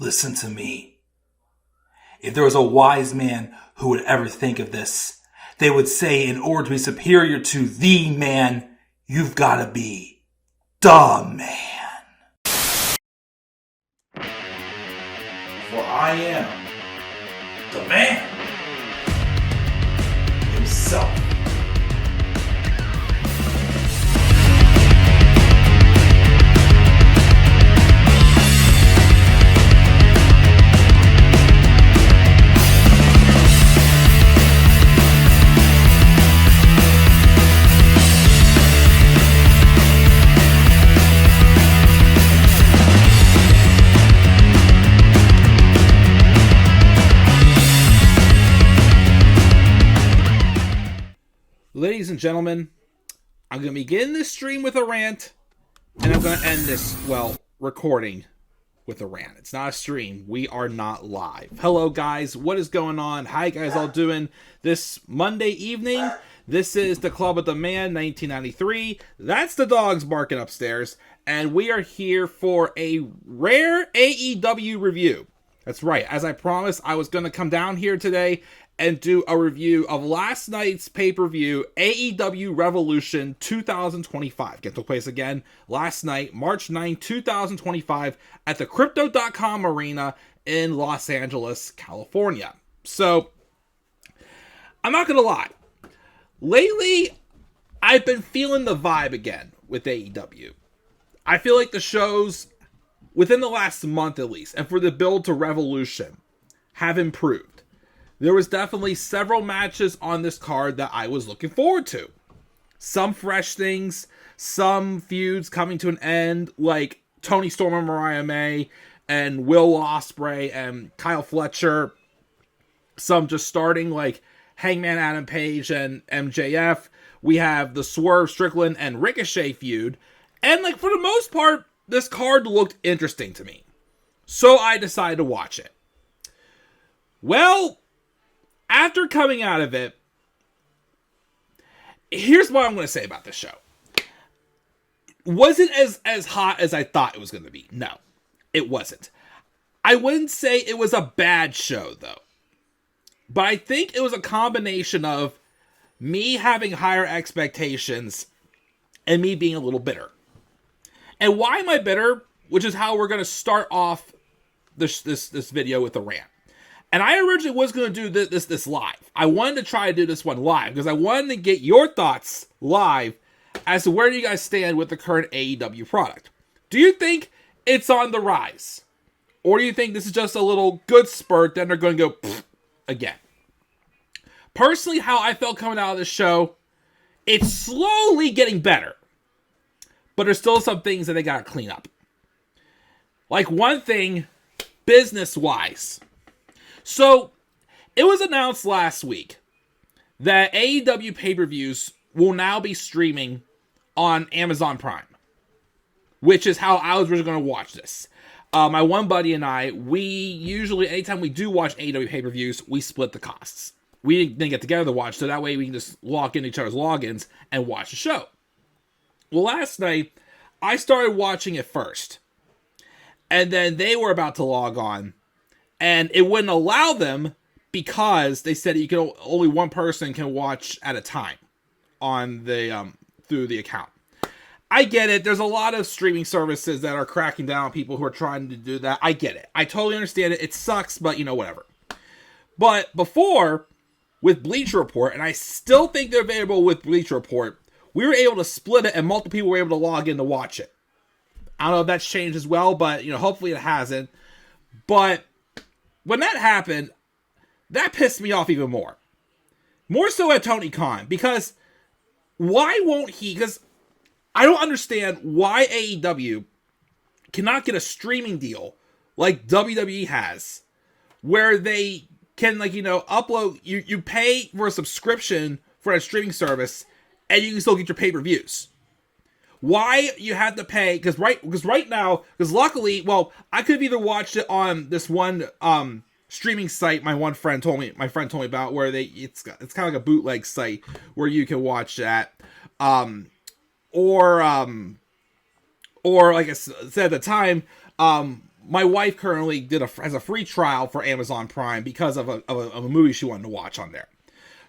Listen to me. If there was a wise man who would ever think of this, they would say in order to be superior to the man, you've got to be the man. For I am the man himself. Ladies and gentlemen, I'm going to begin this stream with a rant, and I'm going to end this, recording with a rant. It's not a stream. We are not live. Hello, guys. What is going on? How you guys all doing this Monday evening? This is the Club of the Man 1993. That's the dogs barking upstairs, and we are here for a rare AEW review. That's right. As I promised, I was going to come down here today and do a review of last night's pay-per-view, AEW Revolution 2025. It took place again last night, March 9, 2025, at the Crypto.com Arena in Los Angeles, California. So, I'm not gonna lie. Lately, I've been feeling the vibe again with AEW. I feel like the shows, within the last month at least, and for the build to Revolution, have improved. There was definitely several matches on this card that I was looking forward to. Some fresh things, some feuds coming to an end, like Toni Storm and Mariah May, and Will Ospreay and Kyle Fletcher. Some just starting, like Hangman Adam Page and MJF. We have the Swerve, Strickland, and Ricochet feud. And for the most part, this card looked interesting to me. So I decided to watch it. Well, after coming out of it, here's what I'm going to say about this show. Was it as hot as I thought it was going to be? No, it wasn't. I wouldn't say it was a bad show, though. But I think it was a combination of me having higher expectations and me being a little bitter. And why am I bitter? Which is how we're going to start off this video with the rant. And I originally was going to do this live. I wanted to try to do this one live because I wanted to get your thoughts live as to where do you guys stand with the current AEW product. Do you think it's on the rise? Or do you think this is just a little good spurt, then they're going to go again? Personally, how I felt coming out of this show, it's slowly getting better. But there's still some things that they got to clean up. Like one thing, business-wise. So, it was announced last week that AEW pay-per-views will now be streaming on Amazon Prime, which is how I was originally going to watch this. My one buddy and I, we usually, anytime we do watch AEW pay-per-views, we split the costs. We didn't get together to watch, so that way we can just log into each other's logins and watch the show. Well, last night, I started watching it first, and then they were about to log on. And it wouldn't allow them because they said only one person can watch at a time on the through the account. I get it. There's a lot of streaming services that are cracking down on people who are trying to do that. I get it. I totally understand it. It sucks, but whatever. But before, with Bleacher Report, and I still think they're available with Bleacher Report, we were able to split it and multiple people were able to log in to watch it. I don't know if that's changed as well, but hopefully it hasn't. But when that happened, that pissed me off even more. More so at Tony Khan, because why won't he? Because I don't understand why AEW cannot get a streaming deal like WWE has, where they can upload, you pay for a subscription for a streaming service, and you can still get your pay-per-views. Why you have to pay? Because right now, luckily, I could have either watched it on this one streaming site my friend told me about, where it's kind of like a bootleg site where you can watch that, or like I said at the time, my wife currently has a free trial for Amazon Prime because of a movie she wanted to watch on there.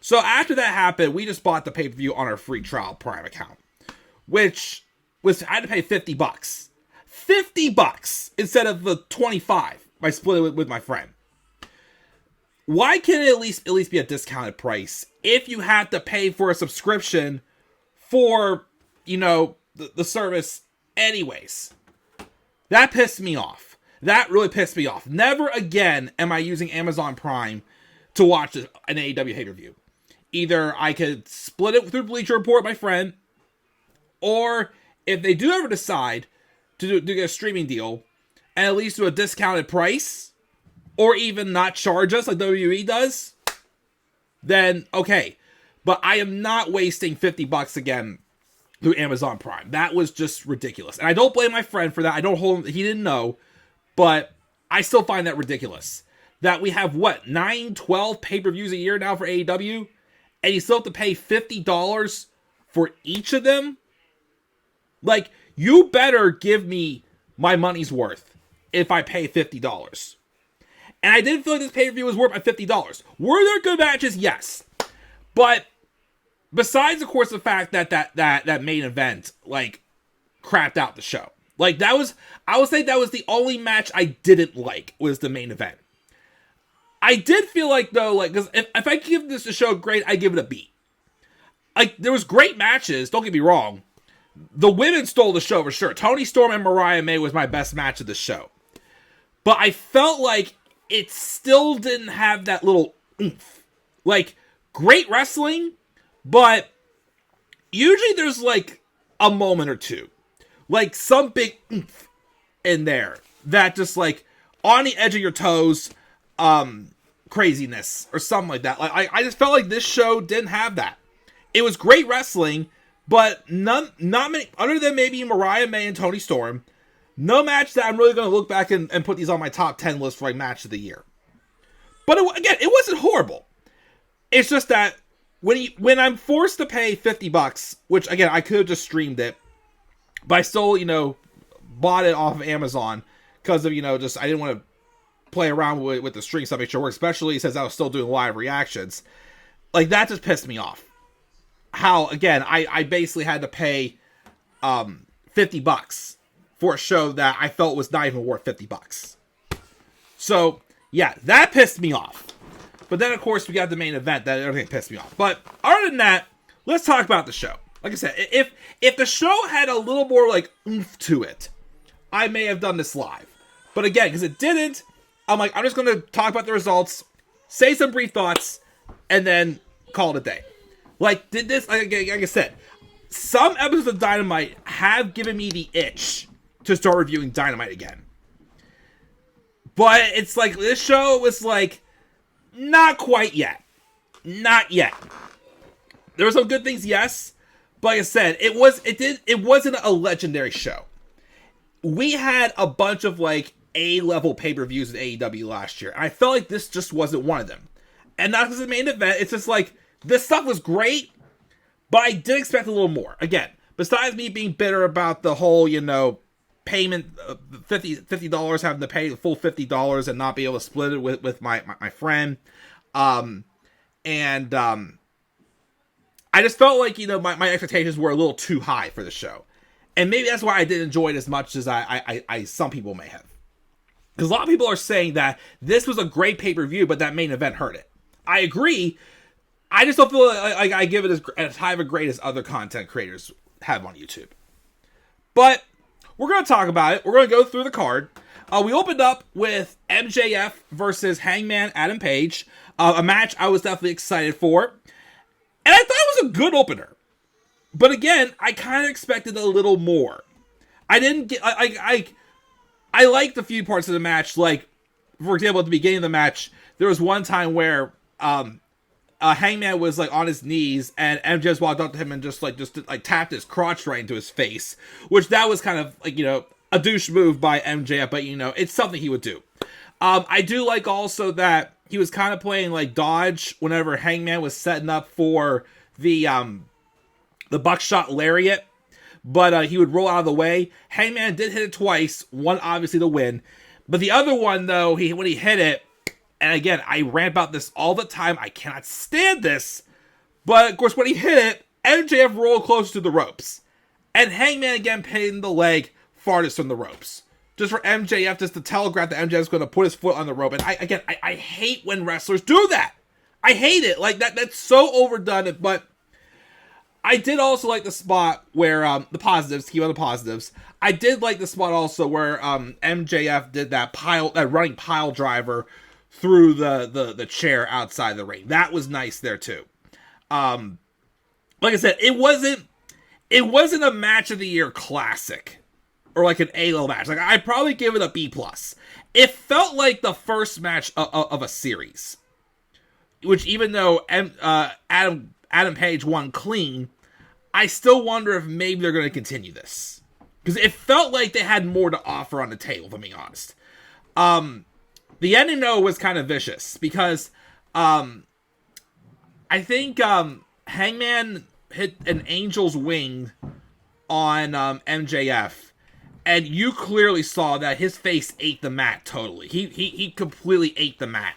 So after that happened, we just bought the pay-per-view on our free trial Prime account, which was, I had to pay $50. $50 instead of the $25 by splitting it with my friend. Why can't it at least be a discounted price if you have to pay for a subscription for, the service anyways? That pissed me off. That really pissed me off. Never again am I using Amazon Prime to watch an AEW pay-per-view. Either I could split it through Bleacher Report, my friend, or if they do ever decide to get a streaming deal and at least do a discounted price, or even not charge us like WWE does, then okay. But I am not wasting $50 again through Amazon Prime. That was just ridiculous. And I don't blame my friend for that. I don't hold him, he didn't know, but I still find that ridiculous. That we have, 9, 12 pay-per-views a year now for AEW, and you still have to pay $50 for each of them? Like, you better give me my money's worth if I pay $50. And I didn't feel like this pay-per-view was worth my $50. Were there good matches? Yes. But besides, of course, the fact that main event, crapped out the show. I would say that was the only match I didn't like, was the main event. I did feel like, though, because if I give this a show grade, I give it a B. There was great matches, don't get me wrong. The women stole the show for sure. Toni Storm and Mariah May was my best match of the show. But I felt like it still didn't have that little oomph. Great wrestling, but usually there's, a moment or two. Some big oomph in there. That just, on the edge of your toes, craziness or something like that. I just felt like this show didn't have that. It was great wrestling, but not many, other than maybe Mariah May and Toni Storm, no match that I'm really going to look back and put these on my top 10 list for match of the year. But it wasn't horrible. It's just that when I'm forced to pay $50, which again, I could have just streamed it, but I still, bought it off of Amazon because of, just, I didn't want to play around with the stream stuff, make sure it works, especially since I was still doing live reactions. That just pissed me off. How, again, I basically had to pay $50 for a show that I felt was not even worth $50. So, yeah, that pissed me off. But then, of course, we got the main event that everything pissed me off. But other than that, let's talk about the show. Like I said, if the show had a little more, oomph to it, I may have done this live. But again, because it didn't, I'm just going to talk about the results, say some brief thoughts, and then call it a day. Did this, like I said, some episodes of Dynamite have given me the itch to start reviewing Dynamite again. But it's this show was not quite yet. Not yet. There were some good things, yes. But like I said, it wasn't a legendary show. We had a bunch of A-level pay-per-views in AEW last year. And I felt like this just wasn't one of them. And not because of the main event, it's just this stuff was great, but I did expect a little more. Again, besides me being bitter about the whole, payment, $50, having to pay the full $50 and not be able to split it with my friend. I just felt like, my expectations were a little too high for the show. And maybe that's why I didn't enjoy it as much as I some people may have. Because a lot of people are saying that this was a great pay-per-view, but that main event hurt it. I agree. I just don't feel like I give it as high of a grade as other content creators have on YouTube. But we're going to talk about it. We're going to go through the card. We opened up with MJF versus Hangman Adam Page. A match I was definitely excited for. And I thought it was a good opener. But again, I kind of expected a little more. I didn't get... I liked a few parts of the match. For example, at the beginning of the match, there was one time where... Hangman was on his knees, and MJ just walked up to him and just tapped his crotch right into his face, which that was kind of a douche move by MJ, but it's something he would do. I do like also that he was kind of playing dodge whenever Hangman was setting up for the buckshot lariat, but he would roll out of the way. Hangman did hit it twice, one obviously to win, But the other one, though, when he hit it, and again, I rant about this all the time. I cannot stand this. But, of course, when he hit it, MJF rolled close to the ropes. And Hangman again pinned the leg farthest from the ropes. Just for MJF, just to telegraph that MJF's going to put his foot on the rope. And I hate when wrestlers do that. I hate it. Like, that's so overdone. But I did also like the spot where, the positives, keep on the positives. I did like the spot also where MJF did that running pile driver through the chair outside the ring. That was nice there too. Like I said, it wasn't a match of the year classic or like an A-level match. Like, I'd probably give it a B+. It felt like the first match of a series, which even though Adam Page won clean, I still wonder if maybe they're going to continue this. Because it felt like they had more to offer on the table, if I'm being honest. The ending, though, was kind of vicious. Because I think Hangman hit an angel's wing on MJF. And you clearly saw that his face ate the mat totally. He completely ate the mat.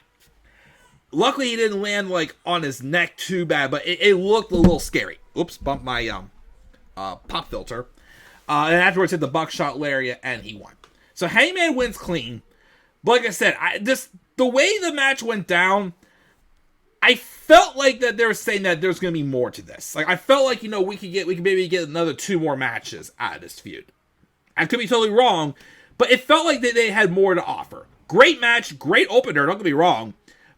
Luckily, he didn't land, like, on his neck too bad. But it looked a little scary. Oops, bumped my pop filter. And afterwards hit the buckshot lariat, and he won. So Hangman wins clean. But like I said, the way the match went down, I felt like that they were saying that there's going to be more to this. Like, I felt like, we could maybe get another 2 more matches out of this feud. I could be totally wrong, but it felt like they had more to offer. Great match, great opener, don't get me wrong,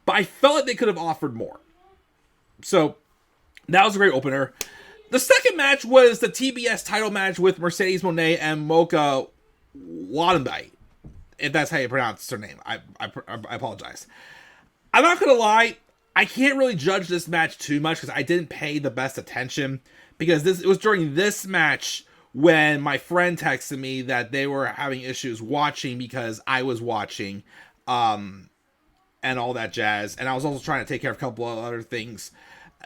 but I felt like they could have offered more. So that was a great opener. The second match was the TBS title match with Mercedes Moné and Mocha Wadambai. If that's how you pronounce her name. I apologize. I'm not going to lie. I can't really judge this match too much because I didn't pay the best attention. Because it was during this match when my friend texted me that they were having issues watching because I was watching. And all that jazz. And I was also trying to take care of a couple of other things.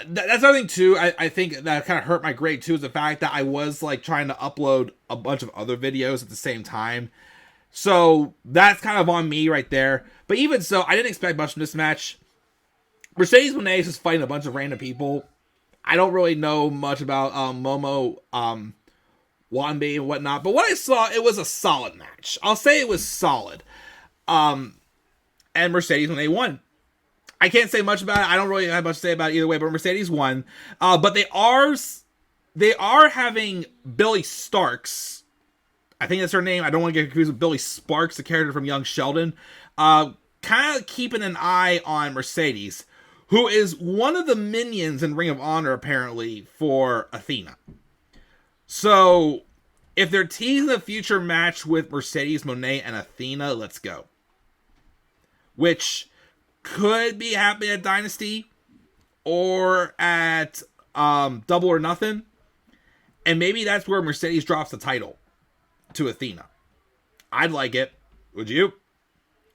That's another thing too. I think that kind of hurt my grade too, is the fact that I was like trying to upload a bunch of other videos at the same time. So that's kind of on me right there. But even so, I didn't expect much from this match. Mercedes Moné is just fighting a bunch of random people. I don't really know much about Momo Wanbe and whatnot. But what I saw, it was a solid match. I'll say it was solid. And Mercedes Moné won. I can't say much about it. I don't really have much to say about it either way, but Mercedes won. But they are having Billy Starks. I think that's her name. I don't want to get confused with Billy Sparks, the character from Young Sheldon. Kind of keeping an eye on Mercedes, who is one of the minions in Ring of Honor, apparently, for Athena. So, if they're teasing a future match with Mercedes Moné and Athena, let's go. Which could be happening at Dynasty or at Double or Nothing. And maybe that's where Mercedes drops the title to Athena. I'd like it. Would you?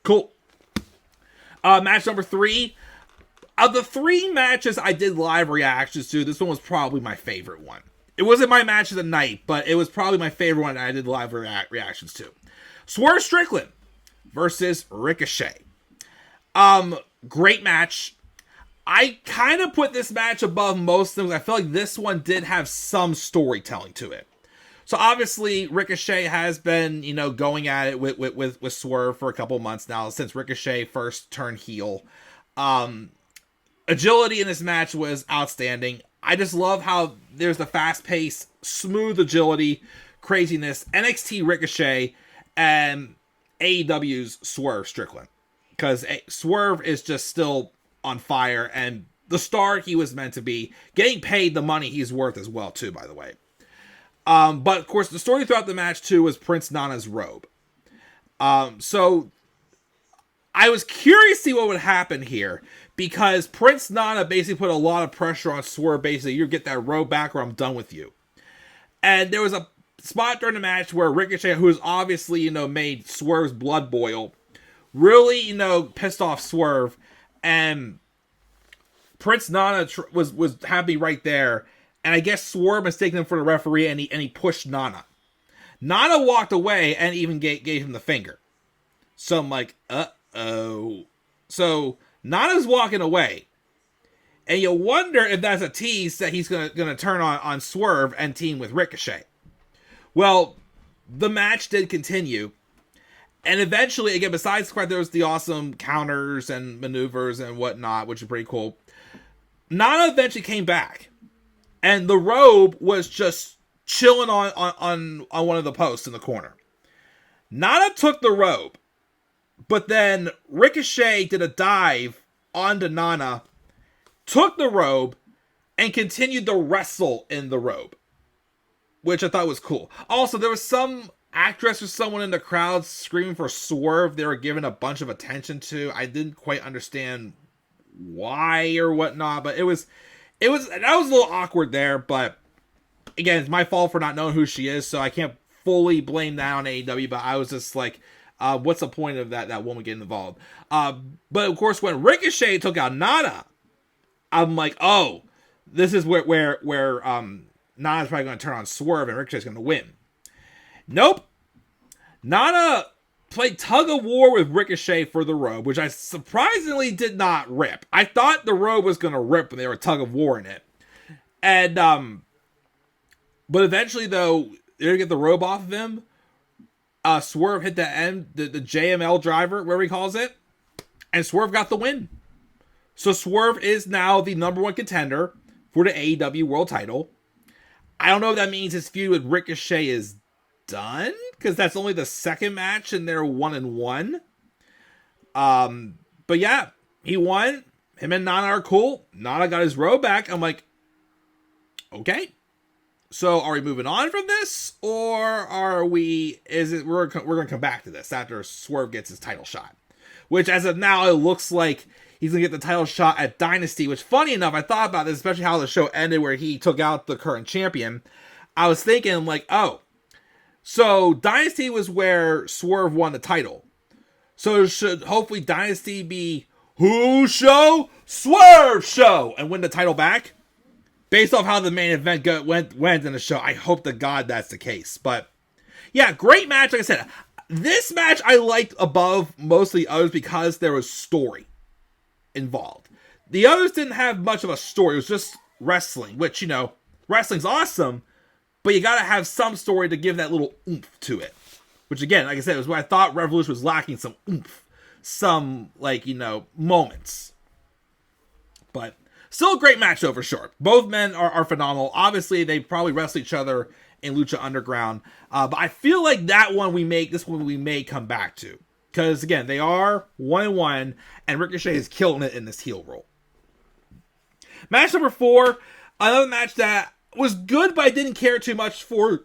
Cool. Match number 3. Of the 3 matches I did live reactions to, this one was probably my favorite one. It wasn't my match of the night, but it was probably my favorite one I did live reactions to. Swerve Strickland versus Ricochet. Great match. I kind of put this match above most things. I feel like this one did have some storytelling to it. So obviously Ricochet has been, going at it with Swerve for a couple months now since Ricochet first turned heel. Agility in this match was outstanding. I just love how there's the fast pace, smooth agility, craziness, NXT Ricochet, and AEW's Swerve Strickland. Because Swerve is just still on fire, and the star he was meant to be, getting paid the money he's worth as well, too, by the way. But, of course, the story throughout the match, too, was Prince Nana's robe. So, I was curious to see what would happen here, because Prince Nana basically put a lot of pressure on Swerve, basically, you get that robe back or I'm done with you. And there was a spot during the match where Ricochet, who has obviously, made Swerve's blood boil, really, pissed off Swerve, and Prince Nana was happy right there, and I guess Swerve mistaken him for the referee, and he pushed Nana. Nana walked away and even gave him the finger. So I'm like, uh-oh. So Nana's walking away. And you wonder if that's a tease that he's gonna turn on Swerve and team with Ricochet. Well, the match did continue. And eventually, again, besides the fact there was the awesome counters and maneuvers and whatnot, which is pretty cool, Nana eventually came back. And the robe was just chilling on one of the posts in the corner. Nana took the robe. But then Ricochet did a dive onto Nana, took the robe, and continued to wrestle in the robe. Which I thought was cool. Also, there was some actress or someone in the crowd screaming for Swerve they were giving a bunch of attention to. I didn't quite understand why or whatnot, but that was a little awkward there, but again, it's my fault for not knowing who she is, so I can't fully blame that on AEW, but I was just like, what's the point of that woman getting involved? But of course, when Ricochet took out Nana, I'm like, oh, this is where Nana's probably going to turn on Swerve and Ricochet's going to win. Nope. Nana played tug of war with Ricochet for the robe, which I surprisingly did not rip. I thought the robe was going to rip when they were tug of war in it. And, but eventually though, they're going to get the robe off of him. Swerve hit the end, the JML driver, whatever he calls it. And Swerve got the win. So Swerve is now the number one contender for the AEW World title. I don't know if that means his feud with Ricochet is done, because that's only the second match and they're 1-1. But yeah, he won. Him and Nana are cool. Nana got his robe back. I'm like, okay. So are we moving on from this, or are we? We're going to come back to this after Swerve gets his title shot, which as of now it looks like he's going to get the title shot at Dynasty. Which, funny enough, I thought about this, especially how the show ended, where he took out the current champion. I was thinking like, oh, so Dynasty was where Swerve won the title. So should hopefully Dynasty be who show? Swerve show, and win the title back. Based off how the main event went in the show, I hope to God that's the case. But yeah, great match. Like I said, this match I liked above most of the others because there was story involved. The others didn't have much of a story. It was just wrestling, which, you know, wrestling's awesome, but you gotta have some story to give that little oomph to it. Which again, like I said, was what I thought Revolution was lacking, some oomph. Some, like, you know, moments. But still a great match though, for sure. Both men are phenomenal. Obviously, they probably wrestle each other in Lucha Underground. But I feel like this one we may come back to. Because, again, they are 1-1, and Ricochet is killing it in this heel role. Match number 4, another match that was good, but I didn't care too much for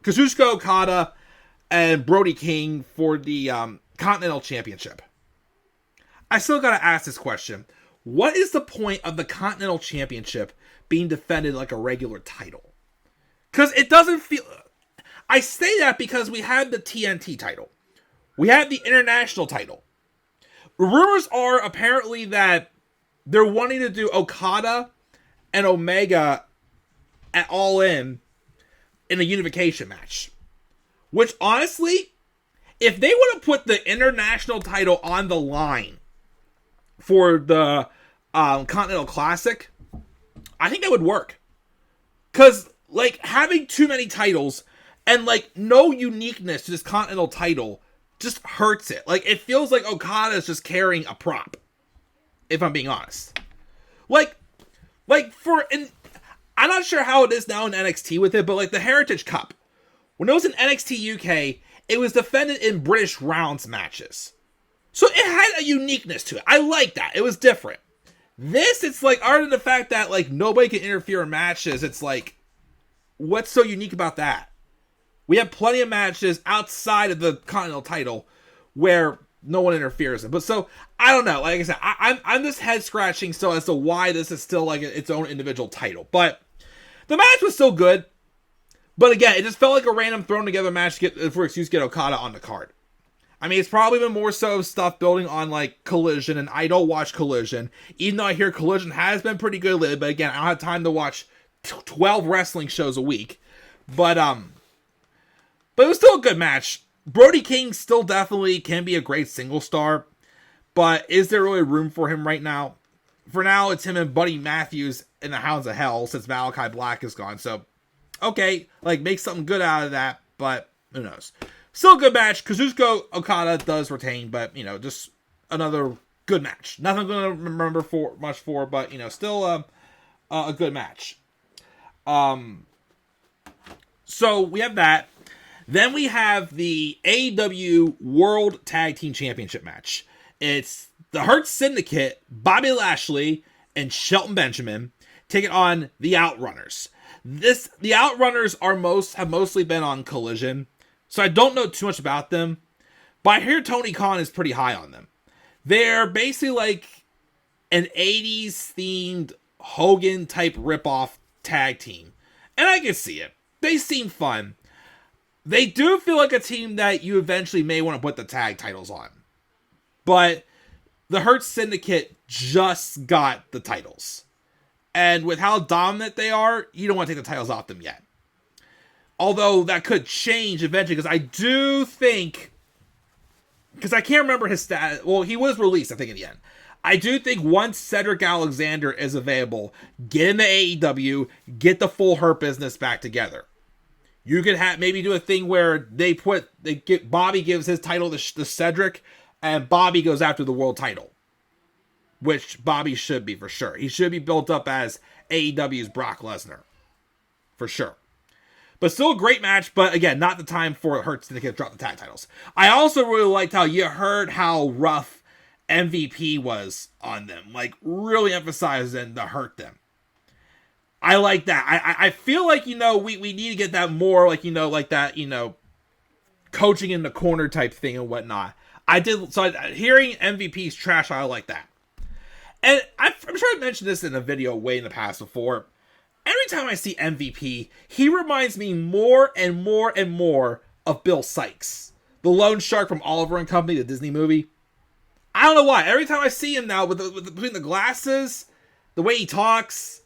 Kazuchika Okada and Brody King for the Continental Championship. I still gotta ask this question. What is the point of the Continental Championship being defended like a regular title? Because it doesn't feel... I say that because we had the TNT title. We had the International title. Rumors are apparently that they're wanting to do Okada and Omega at All In a unification match. Which, honestly, if they would have put the International title on the line for the Continental Classic, I think that would work. Because, like, having too many titles and, like, no uniqueness to this Continental title just hurts it. Like, it feels like Okada is just carrying a prop, if I'm being honest. I'm not sure how it is now in NXT with it, but, like, the Heritage Cup, when it was in NXT UK, it was defended in British rounds matches. So it had a uniqueness to it. I like that. It was different. This, it's like, other than the fact that, like, nobody can interfere in matches, it's like, what's so unique about that? We have plenty of matches outside of the Continental title where no one interferes in. But so, I don't know. Like I said, I'm just head scratching still as to why this is still like its own individual title. But the match was still good. But again, it just felt like a random thrown together match to get Okada on the card. I mean, it's probably been more so stuff building on like Collision, and I don't watch Collision, even though I hear Collision has been pretty good lately. But again, I don't have time to watch 12 wrestling shows a week. But it was still a good match. Brody King still definitely can be a great single star, but is there really room for him right now? For now, it's him and Buddy Matthews in the Hounds of Hell since Malachi Black is gone. So, okay, like, make something good out of that, but who knows? Still a good match. Kazuchika Okada does retain, but, just another good match. Nothing I'm going to remember much for, but, still a good match. So we have that. Then we have the AEW World Tag Team Championship match. It's the Hurt Syndicate, Bobby Lashley, and Shelton Benjamin taking on the Outrunners. The Outrunners have mostly been on Collision, so I don't know too much about them, but I hear Tony Khan is pretty high on them. They're basically like an 80s themed Hogan type ripoff tag team, and I can see it. They seem fun. They do feel like a team that you eventually may want to put the tag titles on. But the Hurt Syndicate just got the titles. And with how dominant they are, you don't want to take the titles off them yet. Although that could change eventually, because I do think, because I can't remember his status. Well, he was released, I think, in the end. I do think once Cedric Alexander is available, get in the AEW, get the full Hurt business back together. You could maybe do a thing where Bobby gives his title to Cedric, and Bobby goes after the world title, which Bobby should be for sure. He should be built up as AEW's Brock Lesnar, for sure. But still a great match, but again, not the time for Hurt Syndicate to drop the tag titles. I also really liked how you heard how rough MVP was on them, like really emphasizing to hurt them. I like that. I feel like, we need to get that more, like, like that, coaching in the corner type thing and whatnot. Hearing MVP's trash, I like that. And I'm sure I mentioned this in a video way in the past before. Every time I see MVP, he reminds me more and more and more of Bill Sykes, the loan shark from Oliver and Company, the Disney movie. I don't know why. Every time I see him now, between the glasses, the way he talks,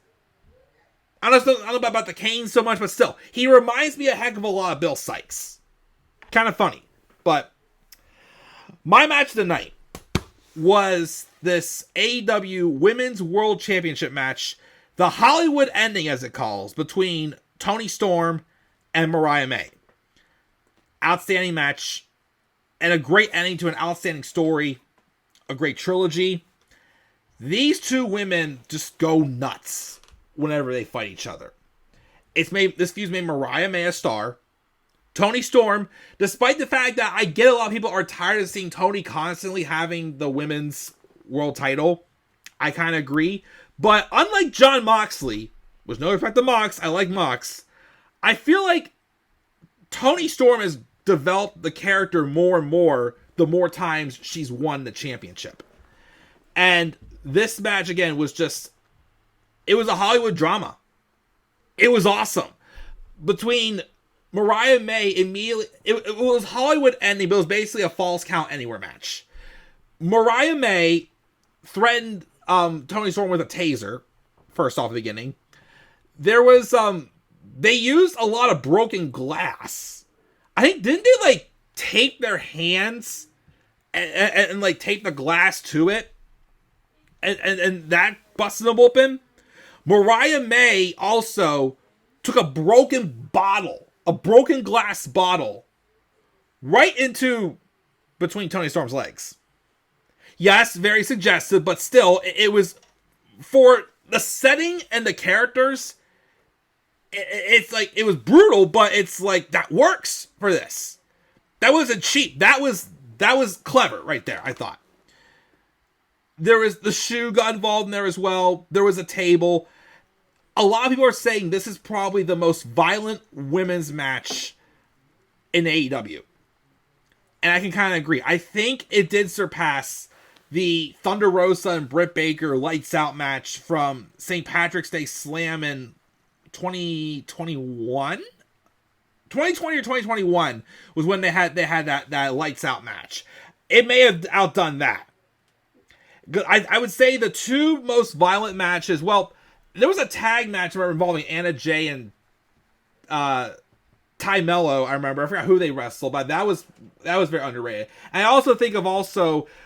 I don't know about the cane so much, but still, he reminds me a heck of a lot of Bill Sykes. Kind of funny. But my match of the night was this AEW Women's World Championship match, the Hollywood ending, as it calls, between Toni Storm and Mariah May. Outstanding match, and a great ending to an outstanding story, a great trilogy. These two women just go nuts whenever they fight each other. This made Mariah May a star. Toni Storm, despite the fact that I get a lot of people are tired of seeing Toni constantly having the women's world title, I kind of agree. But unlike Jon Moxley, with no respect to Mox, I like Mox, I feel like Toni Storm has developed the character more and more the more times she's won the championship. And this match, again, was just, it was a Hollywood drama. It was awesome. Between Mariah May, immediately, it was Hollywood ending, but it was basically a Falls Count Anywhere match. Mariah May threatened Toni Storm with a taser, first off the beginning. There was, they used a lot of broken glass. I think, didn't they, like, tape their hands and like, tape the glass to it? And that busted them open? Mariah May also took a broken glass bottle, right into between Toni Storm's legs. Yes, very suggestive, but still, it was, for the setting and the characters, it's like, it was brutal, but it's like, that works for this. That wasn't cheap. That was clever right there, I thought. There was, the shoe got involved in there as well. There was a table. A lot of people are saying this is probably the most violent women's match in AEW. And I can kind of agree. I think it did surpass the Thunder Rosa and Britt Baker Lights Out match from St. Patrick's Day Slam in 2021? 2020 or 2021 was when they had that Lights Out match. It may have outdone that. I would say the two most violent matches, well, there was a tag match involving Anna Jay and Ty Mello, I remember. I forgot who they wrestled, but that was very underrated. And I also think of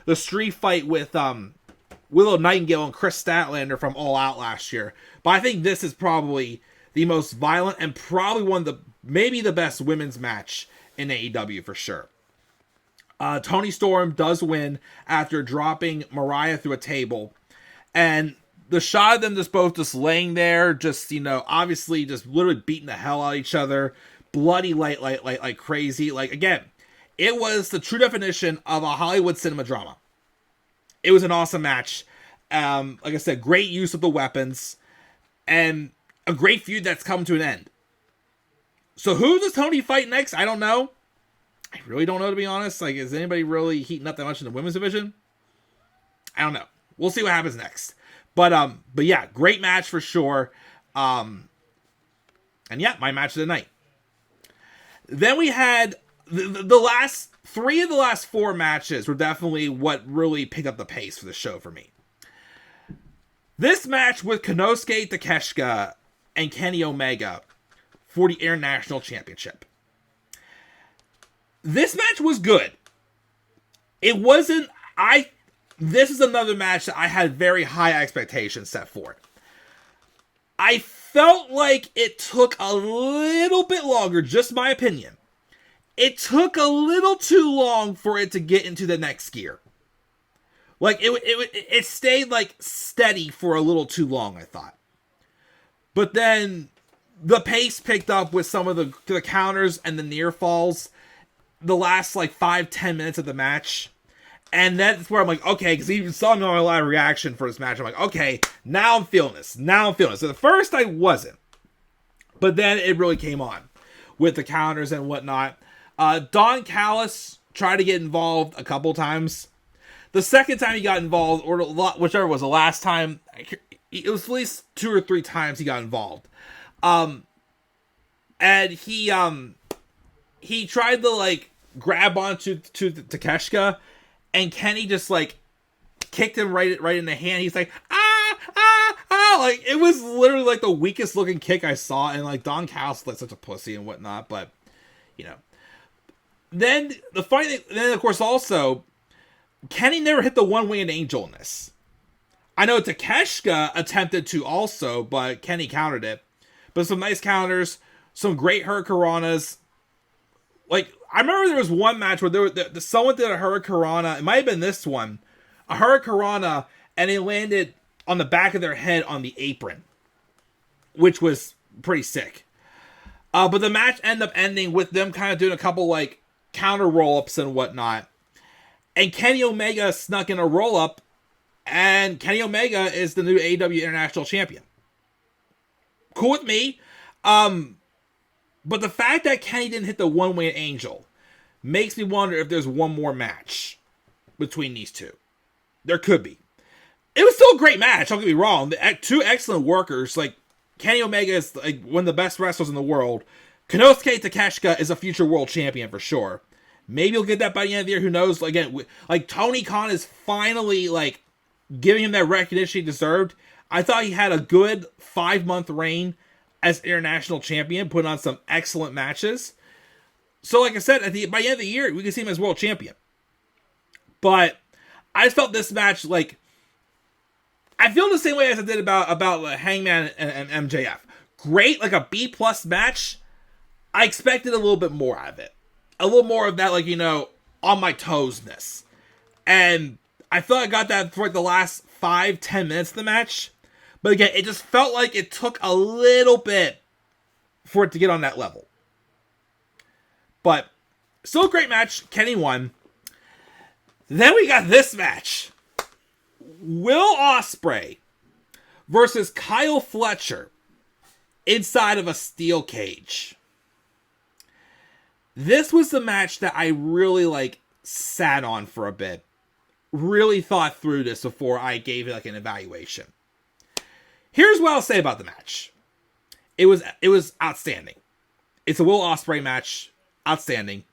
the street fight with Willow Nightingale and Chris Statlander from All Out last year. But I think this is probably the most violent and probably maybe the best women's match in AEW for sure. Toni Storm does win after dropping Mariah through a table. And the shot of them just laying there, obviously just literally beating the hell out of each other. Bloody like crazy. Like, again, it was the true definition of a Hollywood cinema drama. It was an awesome match. Like I said, great use of the weapons. And a great feud that's come to an end. So who does Toni fight next? I don't know. I really don't know, to be honest. Like, is anybody really heating up that much in the women's division? I don't know. We'll see what happens next. But yeah, great match for sure. And yeah, my match of the night. Then we had the last 3 of the last 4 matches were definitely what really picked up the pace for the show for me. This match with Konosuke Takashita and Kenny Omega for the International Championship. This match was good. It wasn't... This is another match that I had very high expectations set for it. I felt like it took a little bit longer, just my opinion. It took a little too long for it to get into the next gear. Like, it stayed, like, steady for a little too long, I thought. But then the pace picked up with some of the counters and the near falls the last, like, 5-10 minutes of the match. And that's where I'm like, okay, because you even saw me on my live reaction for this match. I'm like, okay, now I'm feeling this. So at first I wasn't. But then it really came on with the counters and whatnot. Don Callis tried to get involved a couple times. The second time he got involved, or whichever was the last time, it was at least 2 or 3 times he got involved. And he tried to, like, grab onto Takeshita, and Kenny just, like, kicked him right in the hand. He's like, like, it was literally, like, the weakest looking kick I saw, and, like, Don Callis like such a pussy and whatnot, but, you know. Then, the funny thing, then, of course, also, Kenny never hit the one-winged angel in this. I know Takeshita attempted to also, but Kenny countered it. But some nice counters, some great hurricanranas. Like, I remember there was one match where someone did a hurricanrana. It might have been this one. A hurricanrana, and it landed on the back of their head on the apron, which was pretty sick. But the match ended up ending with them kind of doing a couple, like, counter roll-ups and whatnot. And Kenny Omega snuck in a roll-up, and Kenny Omega is the new AEW International Champion. Cool with me. But the fact that Kenny didn't hit the one-winged angel makes me wonder if there's one more match between these two. There could be. It was still a great match, don't get me wrong. 2 excellent workers. Like, Kenny Omega is, like, one of the best wrestlers in the world. Konosuke Takeshita is a future world champion for sure. Maybe he'll get that by the end of the year. Who knows? Again, like, Tony Khan is finally, like, giving him that recognition he deserved. I thought he had a good 5-month reign as international champion, putting on some excellent matches. So, like I said, by the end of the year, we can see him as world champion. But I just felt this match, like, I feel the same way as I did about Hangman and MJF. Great, like a B+ match. I expected a little bit more out of it. A little more of that, like, you know, on my toes-ness. And I felt I got that for, like, the last 5-10 minutes of the match. But again, it just felt like it took a little bit for it to get on that level. But still a great match. Kenny won. Then we got this match. Will Ospreay versus Kyle Fletcher inside of a steel cage. This was the match that I really, like, sat on for a bit. Really thought through this before I gave it, like, an evaluation. Here's what I'll say about the match. It was outstanding. It's a Will Ospreay match. Outstanding.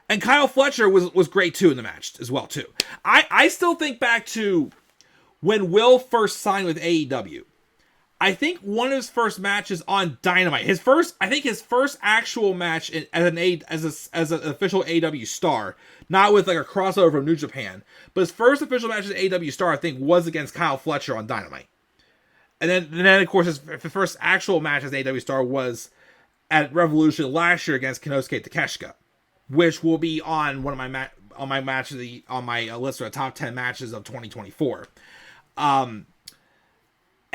And Kyle Fletcher was great too in the match as well too. I still think back to when Will first signed with AEW. I think one of his first matches on Dynamite, his first actual match as an official AEW star, not with like a crossover from New Japan, but his first official match as an AEW star, I think, was against Kyle Fletcher on Dynamite. And then of course, his first actual match as an AEW star was at Revolution last year against Konosuke Takashita, which will be on one of my on my list of the top 10 matches of 2024.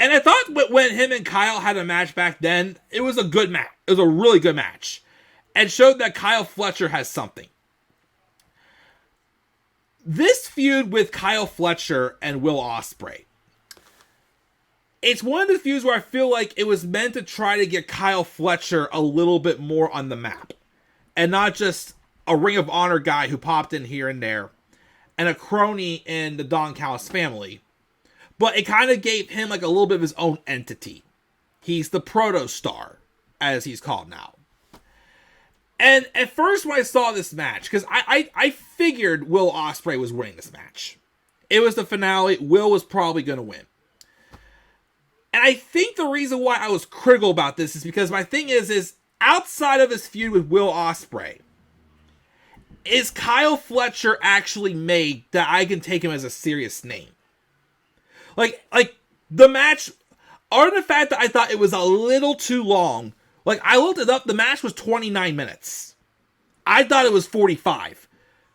And I thought when him and Kyle had a match back then, it was a good match. It was a really good match. And showed that Kyle Fletcher has something. This feud with Kyle Fletcher and Will Ospreay. It's one of the feuds where I feel like it was meant to try to get Kyle Fletcher a little bit more on the map. And not just a Ring of Honor guy who popped in here and there. And a crony in the Don Callis family. But it kind of gave him like a little bit of his own entity. He's the proto-star, as he's called now. And at first when I saw this match, because I figured Will Ospreay was winning this match. It was the finale. Will was probably going to win. And I think the reason why I was critical about this is because my thing is outside of his feud with Will Ospreay, is Kyle Fletcher actually made that I can take him as a serious name? Like the match, other than the fact that I thought it was a little too long, like I looked it up, the match was 29 minutes. I thought it was 45.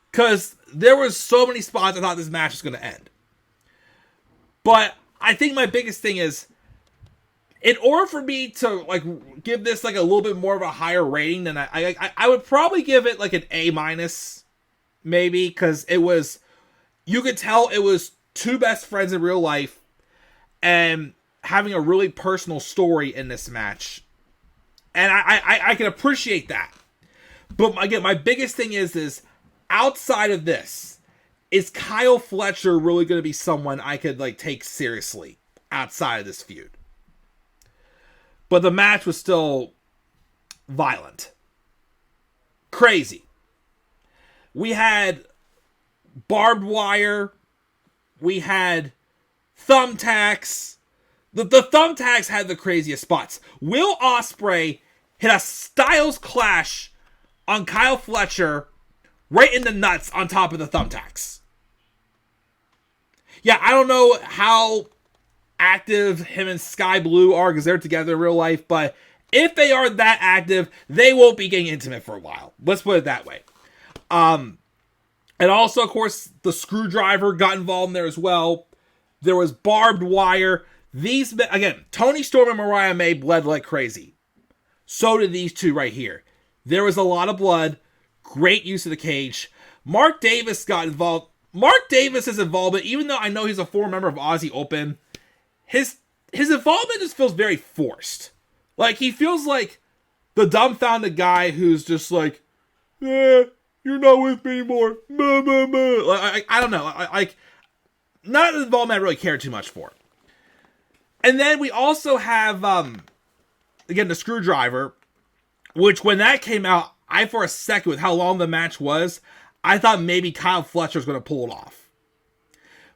Because there was so many spots I thought this match was going to end. But I think my biggest thing is, in order for me to like give this like a little bit more of a higher rating than I would probably give it like an A-, maybe, because it was, you could tell it was two best friends in real life and having a really personal story in this match. And I can appreciate that. But again, my biggest thing is outside of this, is Kyle Fletcher really going to be someone I could like take seriously outside of this feud? But the match was still violent. Crazy. We had barbed wire. We had thumbtacks. The thumbtacks had the craziest spots. Will Ospreay hit a Styles Clash on Kyle Fletcher right in the nuts on top of the thumbtacks. Yeah, I don't know how active him and Sky Blue are because they're together in real life, but if they are that active, they won't be getting intimate for a while. Let's put it that way. And also, of course, the screwdriver got involved in there as well. There was barbed wire. These, again, Toni Storm and Mariah May bled like crazy. So did these two right here. There was a lot of blood. Great use of the cage. Mark Davis got involved. Mark Davis's involvement, even though I know he's a former member of Aussie Open, his involvement just feels very forced. Like, he feels like the dumbfounded guy who's just like, you're not with me anymore. Like, I don't know. Like, not an involvement I really care too much for. And then we also have, again, the screwdriver, which when that came out, I, for a second, with how long the match was, I thought maybe Kyle Fletcher was going to pull it off.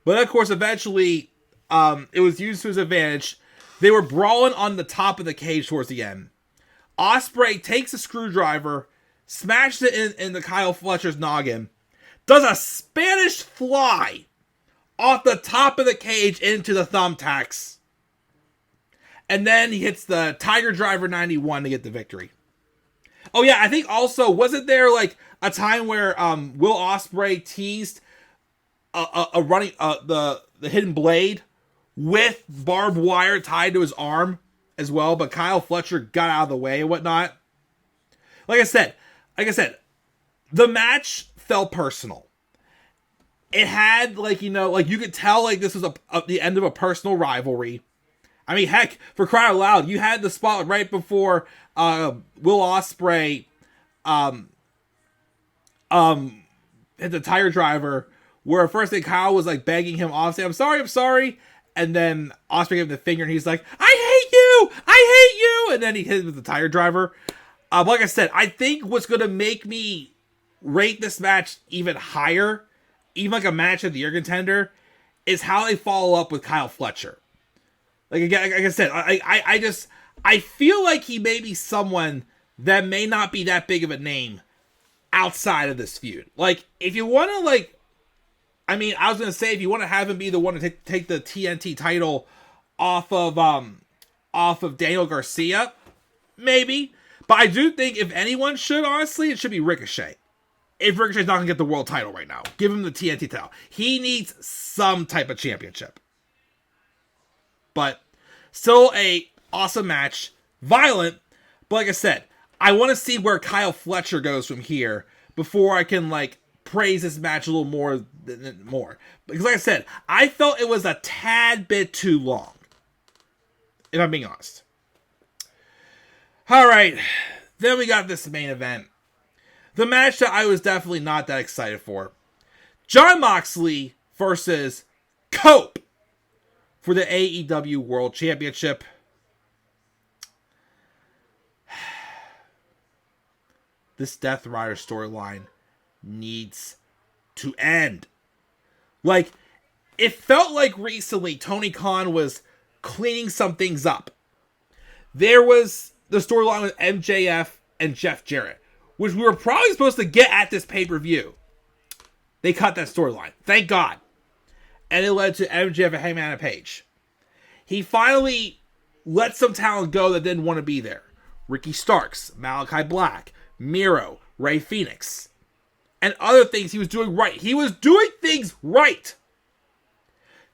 But, of course, eventually, it was used to his advantage. They were brawling on the top of the cage towards the end. Ospreay takes a screwdriver, smashes it into Kyle Fletcher's noggin, does a Spanish fly off the top of the cage into the thumbtacks. And then he hits the Tiger Driver 91 to get the victory. Oh yeah, I think also, wasn't there like a time where Will Ospreay teased a running the hidden blade with barbed wire tied to his arm as well, but Kyle Fletcher got out of the way and whatnot. Like I said, the match felt personal. It had like, you know, like you could tell like this was the end of a personal rivalry. I mean, heck, for crying out loud, you had the spot right before Will Ospreay hit the Tiger Driver, where at first Kyle was like begging him off, saying, I'm sorry. And then Ospreay gave him the finger and he's like, I hate you. And then he hit him with the Tiger Driver. Like I said, I think what's going to make me rate this match even higher, even like a match of the year contender, is how they follow up with Kyle Fletcher. Like I said, I feel like he may be someone that may not be that big of a name outside of this feud. Like, if you want to, like, I mean, I was going to say, if you want to have him be the one to take the TNT title off of Daniel Garcia, maybe. But I do think if anyone should, honestly, it should be Ricochet. If Ricochet's not going to get the world title right now, give him the TNT title. He needs some type of championship. But still a awesome match. Violent. But like I said, I want to see where Kyle Fletcher goes from here before I can, like, praise this match a little more. Because like I said, I felt it was a tad bit too long. If I'm being honest. Alright. Then we got this main event. The match that I was definitely not that excited for. Jon Moxley versus Cope for the AEW World Championship. This Death Rider storyline needs to end. Like, it felt like recently Tony Khan was cleaning some things up. There was the storyline with MJF and Jeff Jarrett, which we were probably supposed to get at this pay-per-view. They cut that storyline. Thank God. And it led to MJF and Hangman Page. He finally let some talent go that didn't want to be there. Ricky Starks, Malachi Black, Miro, Ray Phoenix, and other things he was doing right. He was doing things right.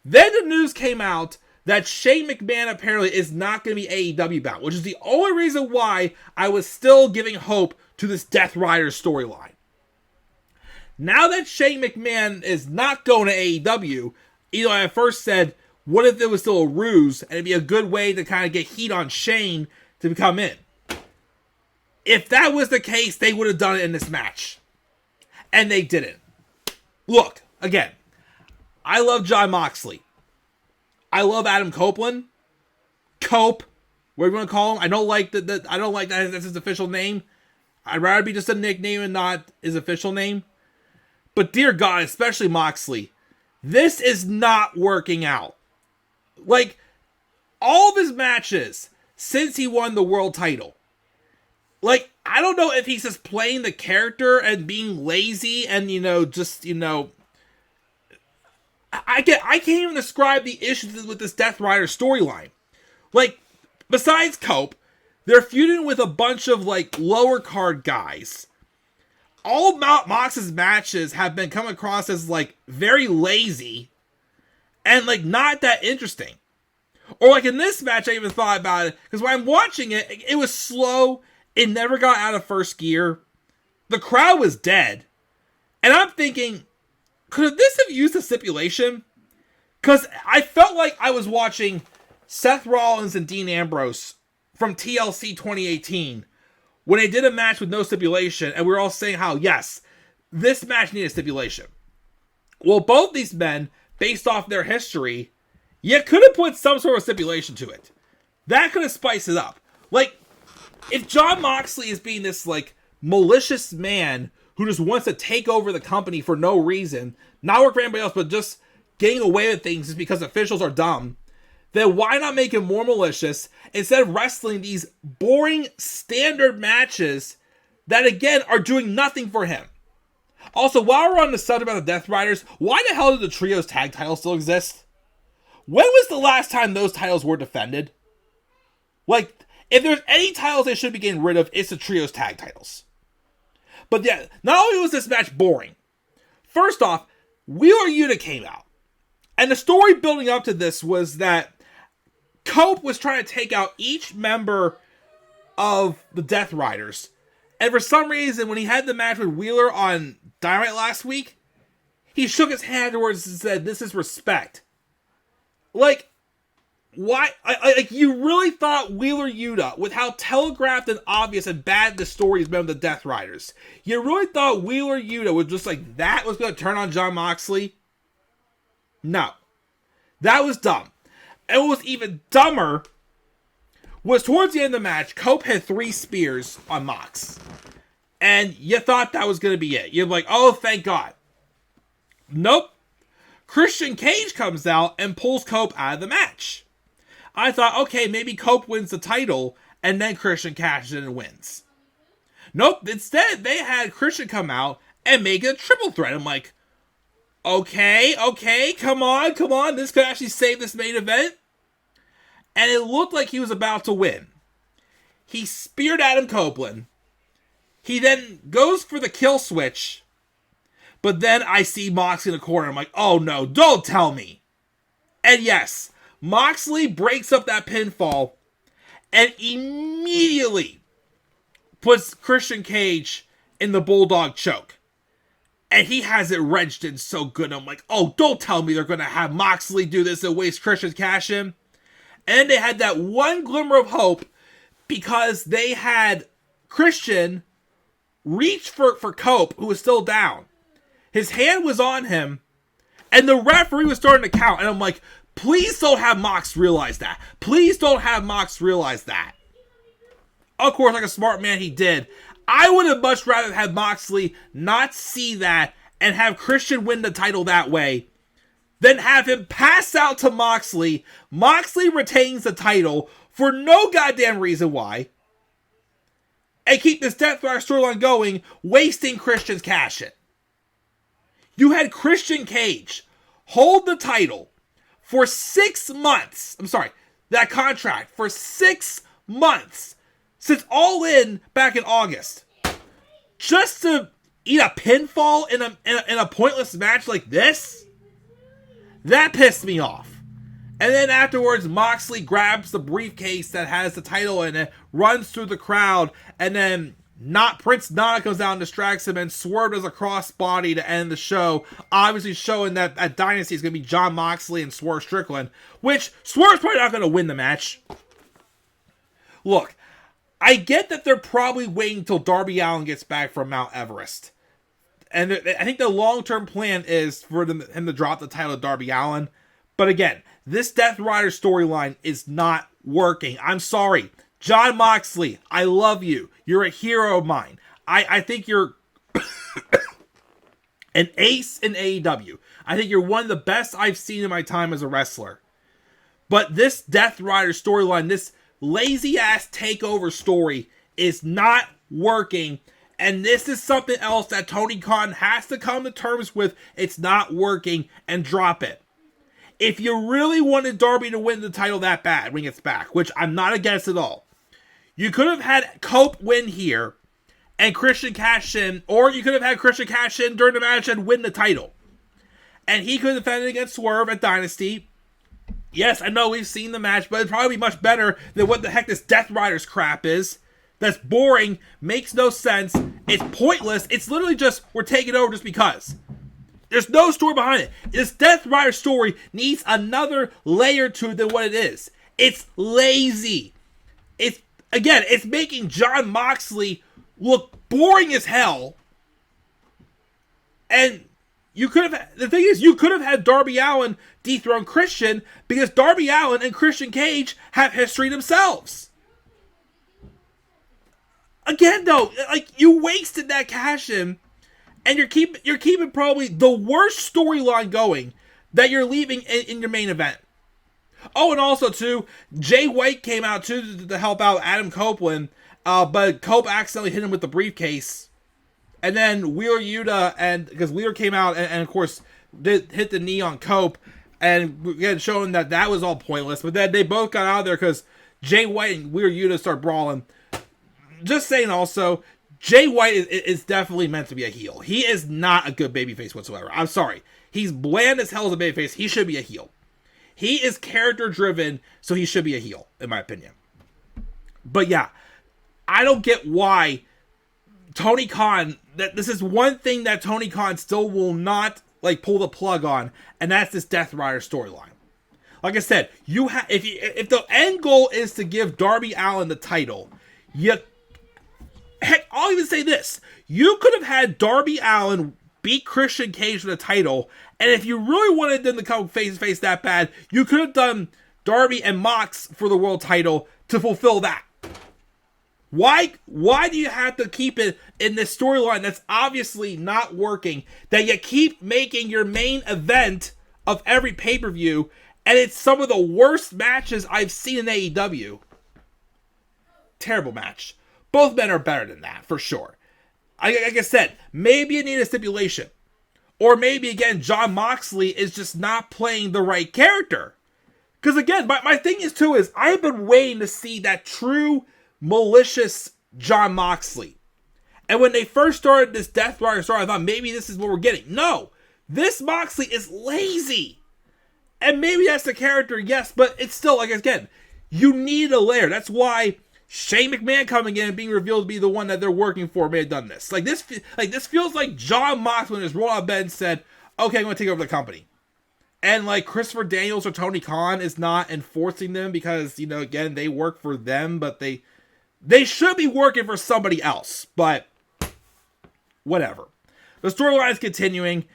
Then the news came out that Shane McMahon apparently is not going to be AEW bound, which is the only reason why I was still giving hope to this Death Rider storyline. Now that Shane McMahon is not going to AEW, you know, I first said, what if it was still a ruse, and it'd be a good way to kind of get heat on Shane to come in. If that was the case, they would have done it in this match. And they didn't. Look, again, I love Jon Moxley. I love Adam Copeland. Cope, whatever you want to call him. I don't like I don't like that that's his official name. I'd rather be just a nickname and not his official name. But dear God, especially Moxley, this is not working out. Like, all of his matches since he won the world title, like, I don't know if he's just playing the character and being lazy and, I can't even describe the issues with this Death Rider storyline. Like, besides Cope, they're feuding with a bunch of, like, lower card guys. All Mox's matches have been come across as, like, very lazy and, like, not that interesting. Or, like, in this match, I even thought about it, because when I'm watching it, it was slow. It never got out of first gear. The crowd was dead. And I'm thinking, could this have used a stipulation? Because I felt like I was watching Seth Rollins and Dean Ambrose from TLC 2018 when they did a match with no stipulation, and we were all saying how, yes, this match needed a stipulation. Well, both these men, based off their history, you could have put some sort of stipulation to it. That could have spiced it up. Like, if Jon Moxley is being this, like, malicious man who just wants to take over the company for no reason, not work for anybody else, but just getting away with things just because officials are dumb, then why not make him more malicious instead of wrestling these boring standard matches that, again, are doing nothing for him? Also, while we're on the subject about the Death Riders, why the hell do the Trios tag titles still exist? When was the last time those titles were defended? Like, if there's any titles they should be getting rid of, it's the Trios tag titles. But yeah, not only was this match boring, first off, Wheeler Yuta came out. And the story building up to this was that Cope was trying to take out each member of the Death Riders. And for some reason, when he had the match with Wheeler on Dynamite last week, he shook his hand towards and said, "This is respect." Like, why? Like, you really thought Wheeler Yuta, with how telegraphed and obvious and bad the story has been with the Death Riders, you really thought Wheeler Yuta was just like that was going to turn on Jon Moxley? No. That was dumb. And what was even dumber was towards the end of the match, Cope had 3 spears on Mox. And you thought that was going to be it. You're like, oh, thank God. Nope. Christian Cage comes out and pulls Cope out of the match. I thought, okay, maybe Cope wins the title and then Christian cashes in and wins. Nope, instead they had Christian come out and make it a triple threat. I'm like, okay, come on, this could actually save this main event. And it looked like he was about to win. He speared Adam Copeland. He then goes for the kill switch. But then I see Moxley in the corner. I'm like, oh no, don't tell me. And yes, Moxley breaks up that pinfall and immediately puts Christian Cage in the Bulldog choke. And he has it wrenched in so good. I'm like, oh, don't tell me they're going to have Moxley do this and waste Christian's cash in. And then they had that one glimmer of hope because they had Christian reach for Cope, who was still down. His hand was on him, and the referee was starting to count. And I'm like, please don't have Mox realize that. Please don't have Mox realize that. Of course, like a smart man he did. I would have much rather had Moxley not see that and have Christian win the title that way than have him pass out to Moxley. Moxley retains the title for no goddamn reason why. And keep this Death Rider storyline going, wasting Christian's cash in. You had Christian Cage hold the title for 6 months. I'm sorry, that contract for 6 months since All In back in August. Just to eat a pinfall in a pointless match like this? That pissed me off. And then afterwards, Moxley grabs the briefcase that has the title in it, runs through the crowd, and then Prince Nana comes down and distracts him, and Swerve does a crossbody to end the show, obviously showing that at Dynasty is going to be Jon Moxley and Swerve Strickland, which Swerve's probably not going to win the match. Look, I get that they're probably waiting until Darby Allin gets back from Mount Everest. And I think the long-term plan is for him to drop the title to Darby Allin. But again, this Death Rider storyline is not working. I'm sorry. Jon Moxley, I love you. You're a hero of mine. I think you're an ace in AEW. I think you're one of the best I've seen in my time as a wrestler. But this Death Rider storyline, this lazy-ass takeover story is not working. And this is something else that Tony Khan has to come to terms with. It's not working and drop it. If you really wanted Darby to win the title that bad when he gets back, which I'm not against at all, you could have had Cope win here and Christian cash in, or you could have had Christian cash in during the match and win the title. And he could have defended against Swerve at Dynasty. Yes, I know we've seen the match, but it'd probably be much better than what the heck this Death Riders crap is. That's boring, makes no sense, it's pointless, it's literally just, we're taking over just because. There's no story behind it. This Death Rider story needs another layer to it than what it is. It's lazy. It's making Jon Moxley look boring as hell. And the thing is, you could have had Darby Allin dethrone Christian because Darby Allin and Christian Cage have history themselves. Again, though, like, you wasted that cash in, and you're keeping probably the worst storyline going that you're leaving in your main event. Oh, and also, too, Jay White came out, too, to help out Adam Copeland, but Cope accidentally hit him with the briefcase. And then Wheeler Yuta, because Wheeler came out and of course, hit the knee on Cope, and again, showing that was all pointless. But then they both got out of there because Jay White and Wheeler Yuta start brawling. Just saying also, Jay White is definitely meant to be a heel. He is not a good babyface whatsoever. I'm sorry. He's bland as hell as a babyface. He should be a heel. He is character driven, so he should be a heel, in my opinion. But yeah, I don't get why Tony Khan, that this is one thing that Tony Khan still will not pull the plug on, and that's this Death Rider storyline. Like I said, if the end goal is to give Darby Allin the title, heck, I'll even say this. You could have had Darby Allin beat Christian Cage for the title, and if you really wanted them to come face-to-face that bad, you could have done Darby and Mox for the world title to fulfill that. Why do you have to keep it in this storyline that's obviously not working, that you keep making your main event of every pay-per-view, And it's some of the worst matches I've seen in AEW. Terrible match. Both men are better than that, for sure. Like I said, maybe you need a stipulation. Or maybe, again, Jon Moxley is just not playing the right character. Because, again, my thing is, too, is I've been waiting to see that true, malicious Jon Moxley. And when they first started this Death Rider story, I thought maybe this is what we're getting. No! This Moxley is lazy! And maybe that's the character, yes, but it's still, like, again, you need a layer. That's why Shane McMahon coming in and being revealed to be the one that they're working for may have done this. This feels like Jon Moxley just rolled out of bed and said, okay, I'm going to take over the company. And, Christopher Daniels or Tony Khan is not enforcing them because, again, they work for them, but they should be working for somebody else. But, whatever. The storyline is continuing.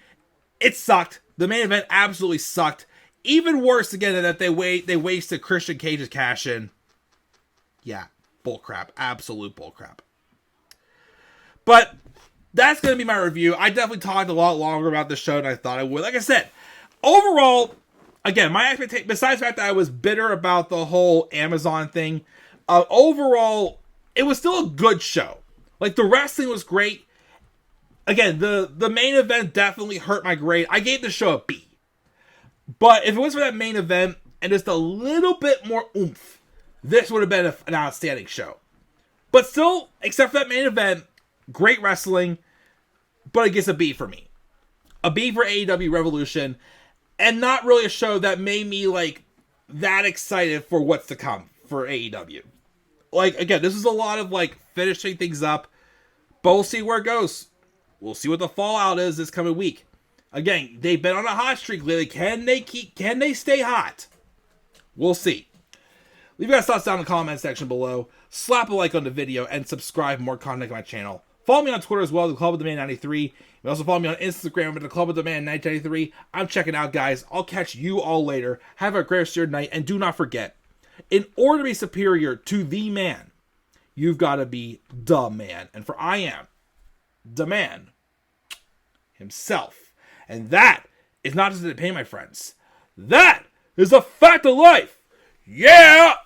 It sucked. The main event absolutely sucked. Even worse, again, that they wasted Christian Cage's cash-in. Yeah, bullcrap. Absolute bullcrap. But that's going to be my review. I definitely talked a lot longer about the show than I thought I would. Like I said, overall, again, my expectation, besides the fact that I was bitter about the whole Amazon thing, overall, it was still a good show. The wrestling was great. Again, the main event definitely hurt my grade. I gave the show a B. But if it was for that main event and just a little bit more oomph, this would have been an outstanding show. But still, except for that main event, great wrestling, but it gets a B for me. A B for AEW Revolution, and not really a show that made me, that excited for what's to come for AEW. Again, this is a lot of, finishing things up, but we'll see where it goes. We'll see what the fallout is this coming week. Again, they've been on a hot streak lately. Can they stay hot? We'll see. Leave your thoughts down in the comment section below. Slap a like on the video and subscribe for more content on my channel. Follow me on Twitter as well, the Club of the Man 93. You can also follow me on Instagram at the Club of the Man 1993. I'm checking out, guys. I'll catch you all later. Have a great rest of your night, and do not forget, in order to be superior to the man, you've got to be the man. And for I am the man himself. And that is not just an opinion, my friends. That is a fact of life. Yeah!